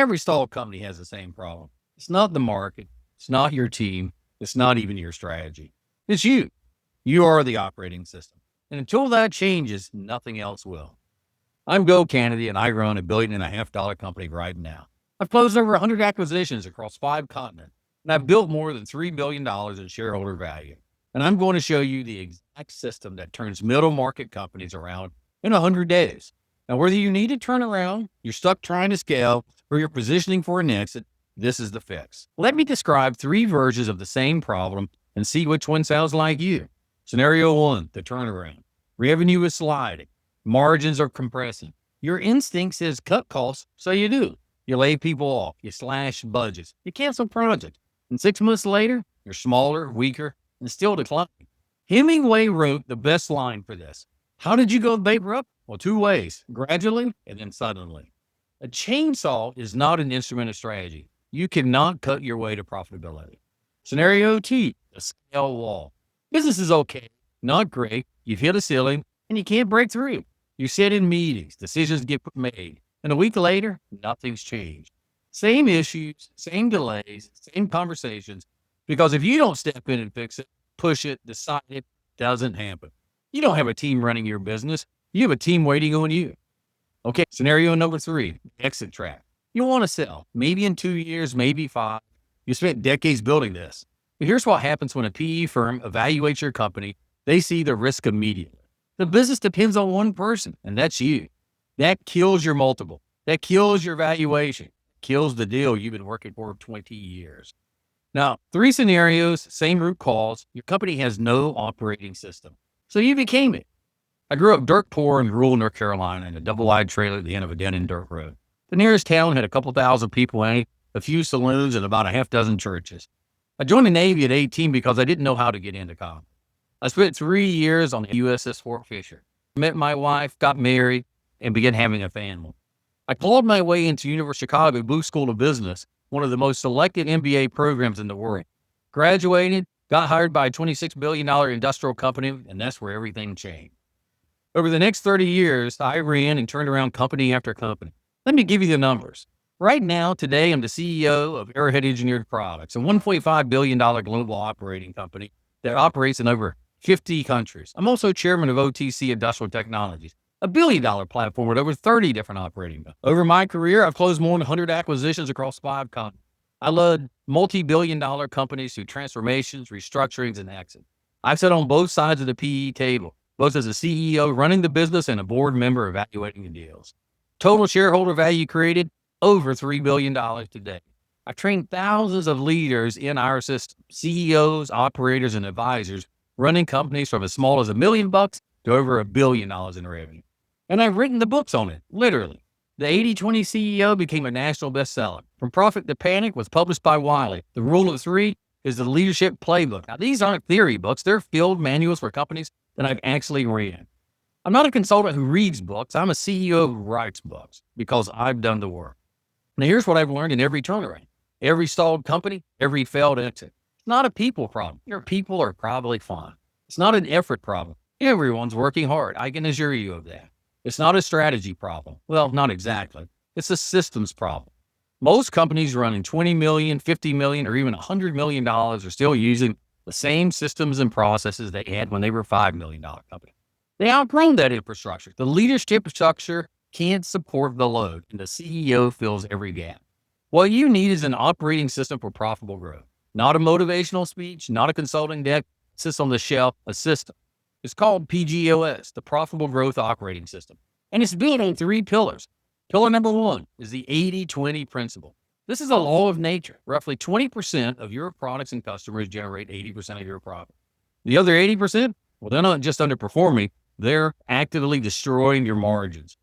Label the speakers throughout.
Speaker 1: every stalled company has the same problem. It's not the market. It's not your team. It's not even your strategy. It's you. You are the operating system. And until that changes, nothing else will. I'm Go Kennedy, and I run $1.5 billion company right now. I've closed over 100 acquisitions across 5 continents, and I've built more than $3 billion in shareholder value. And I'm going to show you the exact system that turns middle market companies around in 100 days. Now, whether you need to turn around, you're stuck trying to scale, or you're positioning for an exit, this is the fix. Let me describe 3 versions of the same problem and see which one sounds like you. Scenario 1, the turnaround. Revenue is sliding. Margins are compressing. Your instinct says cut costs, so you do. You lay people off. You slash budgets. You cancel projects. And 6 months later, you're smaller, weaker, and still declining. Hemingway wrote the best line for this. How did you go bankrupt? Well, 2 ways, gradually and then suddenly. A chainsaw is not an instrument of strategy. You cannot cut your way to profitability. Scenario 2, the scale wall. Business is okay, not great. You've hit a ceiling and you can't break through. You sit in meetings, decisions get made, and a week later, nothing's changed. Same issues, same delays, same conversations, because if you don't step in and fix it, push it, decide it, doesn't happen. You don't have a team running your business. You have a team waiting on you. Okay, scenario number 3, exit trap. You want to sell, maybe in 2 years, maybe 5. You spent decades building this. But here's what happens when a PE firm evaluates your company. They see the risk immediately. The business depends on one person, and that's you. That kills your multiple. That kills your valuation. Kills the deal you've been working for 20 years. Now, 3 scenarios, same root cause. Your company has no operating system. So you became it. I grew up dirt poor in rural North Carolina in a double-wide trailer at the end of a dead-end dirt road. The nearest town had a couple thousand people in it, a few saloons, and about a half dozen churches. I joined the Navy at 18 because I didn't know how to get into combat. I spent 3 years on the USS Fort Fisher, met my wife, got married, and began having a family. I clawed my way into University of Chicago Booth School of Business, one of the most selected MBA programs in the world. Graduated, got hired by a $26 billion industrial company, and that's where everything changed. Over the next 30 years, I ran and turned around company after company. Let me give you the numbers. Right now, today, I'm the CEO of Arrowhead Engineered Products, a $1.5 billion global operating company that operates in over 50 countries. I'm also chairman of OTC Industrial Technologies, a $1 billion platform with over 30 different operating. Over my career, I've closed more than 100 acquisitions across 5 continents. I led multi-billion dollar companies through transformations, restructurings, and exits. I've sat on both sides of the PE table, both as a CEO running the business and a board member evaluating the deals. Total shareholder value created over $3 billion today. I've trained thousands of leaders in our system, CEOs, operators, and advisors, running companies from as small as $1 million to over $1 billion in revenue. And I've written the books on it, literally. The 80/20 CEO became a national bestseller. From Profit to Panic was published by Wiley. The Rule of 3 is the leadership playbook. Now, these aren't theory books. They're field manuals for companies that I've actually ran. I'm not a consultant who reads books. I'm a CEO who writes books because I've done the work. Now, here's what I've learned in every turnaround, every stalled company, every failed exit. It's not a people problem. Your people are probably fine. It's not an effort problem. Everyone's working hard. I can assure you of that. It's not a strategy problem. Well, not exactly. It's a systems problem. Most companies running $20 million, $50 million, or even $100 million are still using the same systems and processes they had when they were a $5 million company. They outgrown that infrastructure. The leadership structure can't support the load, and the CEO fills every gap. What you need is an operating system for profitable growth. Not a motivational speech, not a consulting deck, sits on the shelf, a system. It's called PGOS, the Profitable Growth Operating System. And it's built on 3 pillars. Pillar number 1 is the 80/20 principle. This is a law of nature. Roughly 20% of your products and customers generate 80% of your profit. The other 80%, well, they're not just underperforming, they're actively destroying your margins.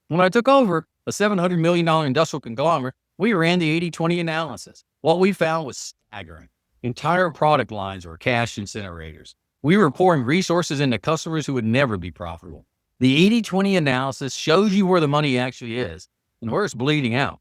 Speaker 1: When I took over a $700 million industrial conglomerate, we ran the 80/20 analysis. What we found was staggering. Entire product lines were cash incinerators. We were pouring resources into customers who would never be profitable. The 80/20 analysis shows you where the money actually is and where it's bleeding out.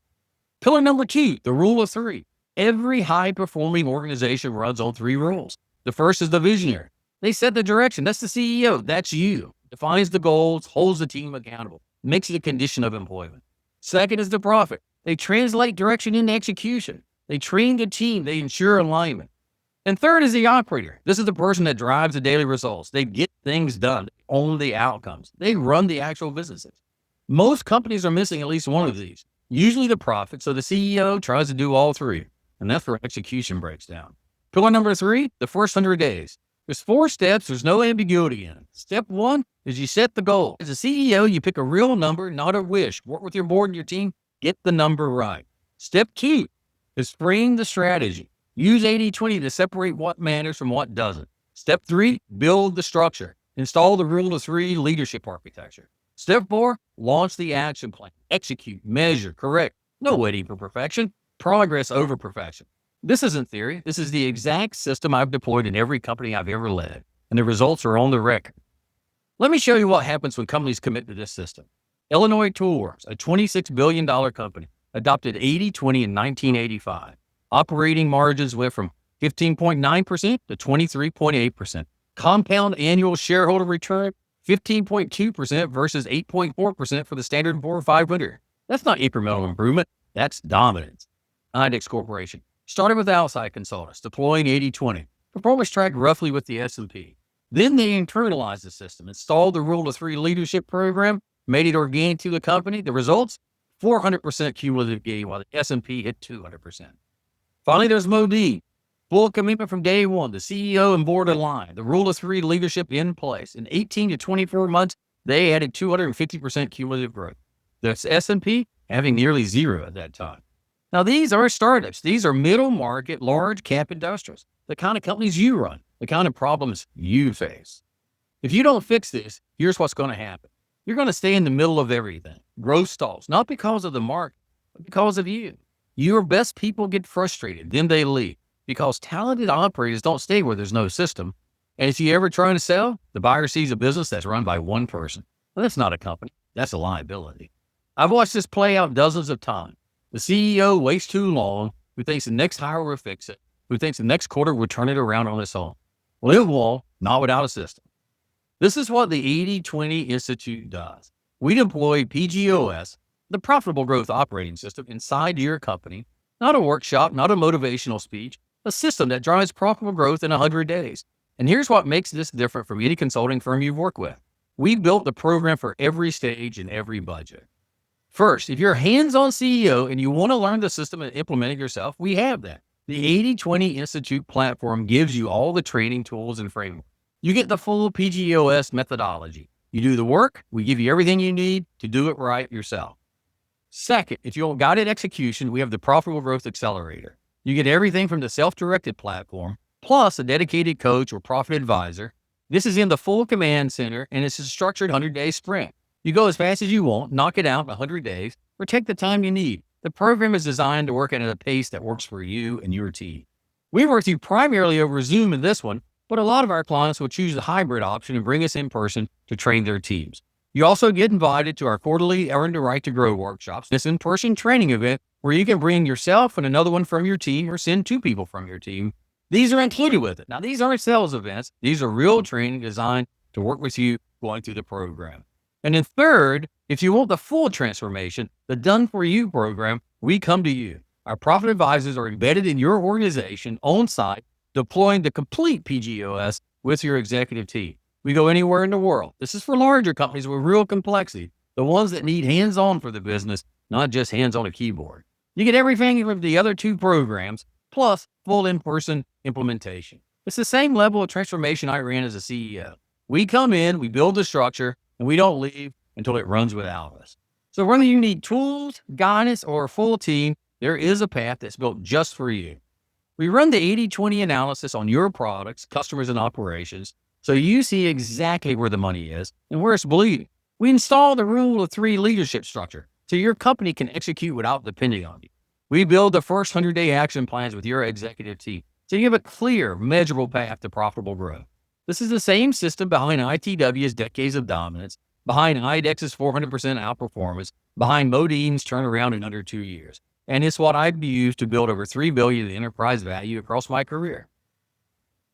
Speaker 1: Pillar number 2, the rule of 3. Every high-performing organization runs on 3 rules. The first is the visionary. They set the direction. That's the CEO. That's you. Defines the goals, holds the team accountable, makes it a condition of employment. Second is the prophet. They translate direction into execution. They train the team. They ensure alignment. And third is the operator. This is the person that drives the daily results. They get things done, they own the outcomes. They run the actual businesses. Most companies are missing at least one of these, usually the profit. So the CEO tries to do all three, and that's where execution breaks down. Pillar number 3, the first 100 days. There's 4 steps. There's no ambiguity in it. Step 1 is you set the goal. As a CEO, you pick a real number, not a wish. Work with your board and your team. Get the number right. Step 2 is frame the strategy. Use 80-20 to separate what matters from what doesn't. Step 3, build the structure. Install the rule of 3 leadership architecture. Step 4, launch the action plan. Execute, measure, correct. No waiting for perfection. Progress over perfection. This isn't theory. This is the exact system I've deployed in every company I've ever led, and the results are on the record. Let me show you what happens when companies commit to this system. Illinois Toolworks, a $26 billion company, adopted 80-20 in 1985. Operating margins went from 15.9% to 23.8%. Compound annual shareholder return, 15.2% versus 8.4% for the Standard & Poor's 500. That's not incremental improvement. That's dominance. IDEX Corporation started with outside consultants, deploying 80-20. Performance tracked roughly with the S&P. Then they internalized the system, installed the Rule of 3 leadership program, made it organic to the company. The results, 400% cumulative gain, while the S&P hit 200%. Finally, there's Modine. Full commitment from day one. The CEO and board aligned. The Rule of 3 leadership in place. In 18 to 24 months, they added 250% cumulative growth. The S&P having nearly zero at that time. Now, these are startups. These are middle market, large cap industrials, the kind of companies you run, the kind of problems you face. If you don't fix this, here's what's going to happen. You're going to stay in the middle of everything. Growth stalls, not because of the market, but because of you. Your best people get frustrated, then they leave, because talented operators don't stay where there's no system. And if you ever try to sell, the buyer sees a business that's run by one person. Well, that's not a company. That's a liability. I've watched this play out dozens of times. The CEO waits too long, who thinks the next hire will fix it, who thinks the next quarter will turn it around on its own. Well, it won't, not without a system. This is what the 80-20 Institute does. We deploy PGOS, the Profitable Growth Operating System, inside your company. Not a workshop, not a motivational speech, a system that drives profitable growth in 100 days. And here's what makes this different from any consulting firm you've worked with. We built the program for every stage and every budget. First, if you're a hands-on CEO and you want to learn the system and implement it yourself, we have that. The 80-20 Institute platform gives you all the training tools and framework. You get the full PGOS methodology. You do the work, we give you everything you need to do it right yourself. Second, if you want guided execution, we have the Profitable Growth Accelerator. You get everything from the self-directed platform, plus a dedicated coach or profit advisor. This is in the full command center, and it's a structured 100-day sprint. You go as fast as you want, knock it out in 100 days, or take the time you need. The program is designed to work at a pace that works for you and your team. We work with you primarily over Zoom in this one, but a lot of our clients will choose the hybrid option and bring us in person to train their teams. You also get invited to our quarterly Earn the Right to Grow workshops, this in-person training event where you can bring yourself and another one from your team or send 2 people from your team. These are included with it. Now, these aren't sales events. These are real training designed to work with you going through the program. And then third, if you want the full transformation, the Done For You program, we come to you. Our profit advisors are embedded in your organization on site, deploying the complete PGOS with your executive team. We go anywhere in the world. This is for larger companies with real complexity, the ones that need hands-on for the business, not just hands on a keyboard. You get everything from the other 2 programs, plus full in-person implementation. It's the same level of transformation I ran as a CEO. We come in, we build the structure, and we don't leave until it runs without us. So whether you need tools, guidance, or a full team, there is a path that's built just for you. We run the 80-20 analysis on your products, customers, and operations, so you see exactly where the money is and where it's bleeding. We install the Rule of 3 leadership structure so your company can execute without depending on you. We build the first 100-day action plans with your executive team so you have a clear, measurable path to profitable growth. This is the same system behind ITW's decades of dominance, behind IDEX's 400% outperformance, behind Modine's turnaround in under 2 years. And it's what I've used to build over $3 billion in enterprise value across my career.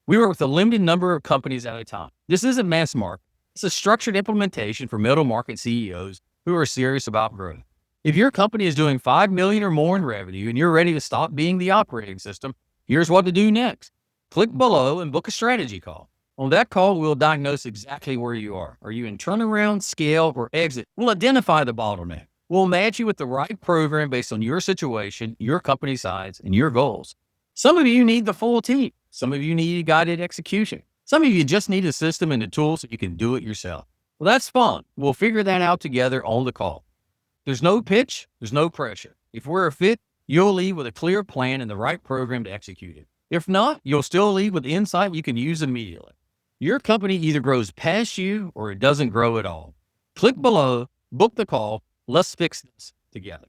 Speaker 1: We work with a limited number of companies at a time. This isn't mass market. It's a structured implementation for middle market CEOs who are serious about growth. If your company is doing 5 million or more in revenue and you're ready to stop being the operating system, here's what to do next. Click below and book a strategy call. On that call, we'll diagnose exactly where you are. Are you in turnaround, scale, or exit? We'll identify the bottleneck. We'll match you with the right program based on your situation, your company size, and your goals. Some of you need the full team. Some of you need guided execution. Some of you just need a system and a tool so you can do it yourself. Well, that's fun. We'll figure that out together on the call. There's no pitch, there's no pressure. If we're a fit, you'll leave with a clear plan and the right program to execute it. If not, you'll still leave with insight you can use immediately. Your company either grows past you or it doesn't grow at all. Click below, book the call. Let's fix this together.